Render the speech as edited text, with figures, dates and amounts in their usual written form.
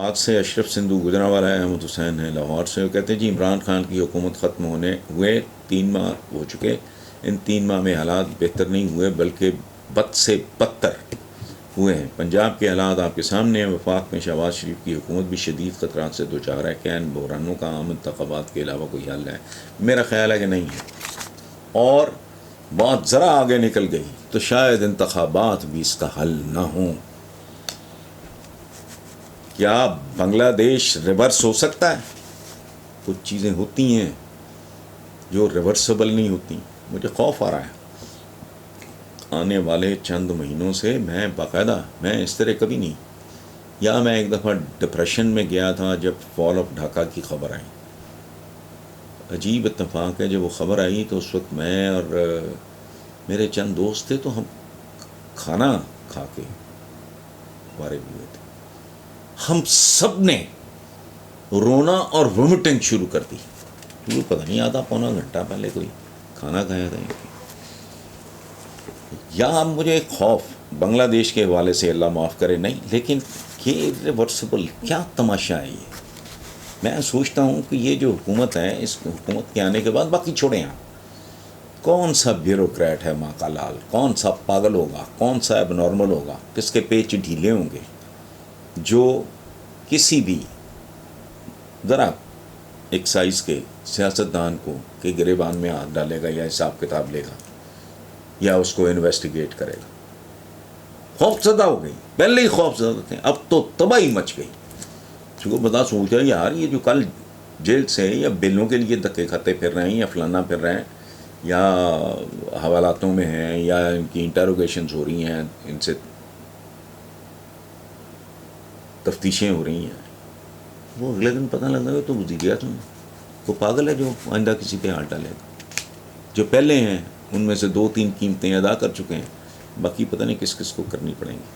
آج سے اشرف سندھو گجرانوالہ ہے، احمد حسین ہیں لاہور سے. وہ کہتے ہیں جی عمران خان کی حکومت ختم ہوئے 3 ماہ ہو چکے، ان 3 ماہ میں حالات بہتر نہیں ہوئے بلکہ بد سے بدتر ہوئے ہیں. پنجاب کے حالات آپ کے سامنے ہیں. وفاق میں شہباز شریف کی حکومت بھی شدید خطرات سے دوچار ہے. کیا ان بحرانوں کا عام انتخابات کے علاوہ کوئی حل ہے؟ میرا خیال ہے کہ نہیں ہے، اور بات ذرا آگے نکل گئی تو شاید انتخابات بھی اس کا حل نہ ہوں. کیا بنگلہ دیش ریورس ہو سکتا ہے؟ کچھ چیزیں ہوتی ہیں جو ریورسبل نہیں ہوتی. مجھے خوف آ رہا ہے آنے والے چند مہینوں سے. میں باقاعدہ میں اس طرح کبھی نہیں. یا میں ایک دفعہ ڈپریشن میں گیا تھا جب فال آف ڈھاکہ کی خبر آئی. عجیب اتفاق ہے، جب وہ خبر آئی تو اس وقت میں اور میرے چند دوست تھے تو ہم کھانا کھا کے فارغ ہوئے تھے. ہم سب نے رونا اور وومٹنگ شروع کر دی. پتہ نہیں آدھا پونا گھنٹہ پہلے کوئی کھانا کھایا تھا. یا مجھے خوف بنگلہ دیش کے حوالے سے، اللہ معاف کرے نہیں، لیکن یہ ریورسبل کیا تماشا ہے یہ. میں سوچتا ہوں کہ یہ جو حکومت ہے، اس حکومت کے آنے کے بعد باقی چھوڑیں آپ، کون سا بیوروکریٹ ہے ماں کا لال، کون سا پاگل ہوگا، کون سا اب نارمل ہوگا، کس کے پیچ ڈھیلے ہوں گے جو کسی بھی ذرا ایک سائز کے سیاستدان کو کہ گریبان میں ہاتھ ڈالے گا یا حساب کتاب لے گا یا اس کو انویسٹیگیٹ کرے گا. خوف زدہ ہو گئی، پہلے ہی خوف زدہ تھے، اب تو تباہی مچ گئی. چونکہ بتا سوچا یار یہ جو کل جیل سے یا بلوں کے لیے دھکے کھاتے پھر رہے ہیں یا فلانا پھر رہے ہیں یا حوالاتوں میں ہیں یا ان کی انٹروگیشنز ہو رہی ہیں، ان سے تفتیشیں ہو رہی ہیں، وہ اگلے دن پتہ لگا گا تو وزیر اعظم وہ پاگل ہے جو آئندہ کسی پہ ہاتھ ڈالے گا. جو پہلے ہیں ان میں سے 2-3 قیمتیں ادا کر چکے ہیں، باقی پتہ نہیں کس کس کو کرنی پڑیں گی.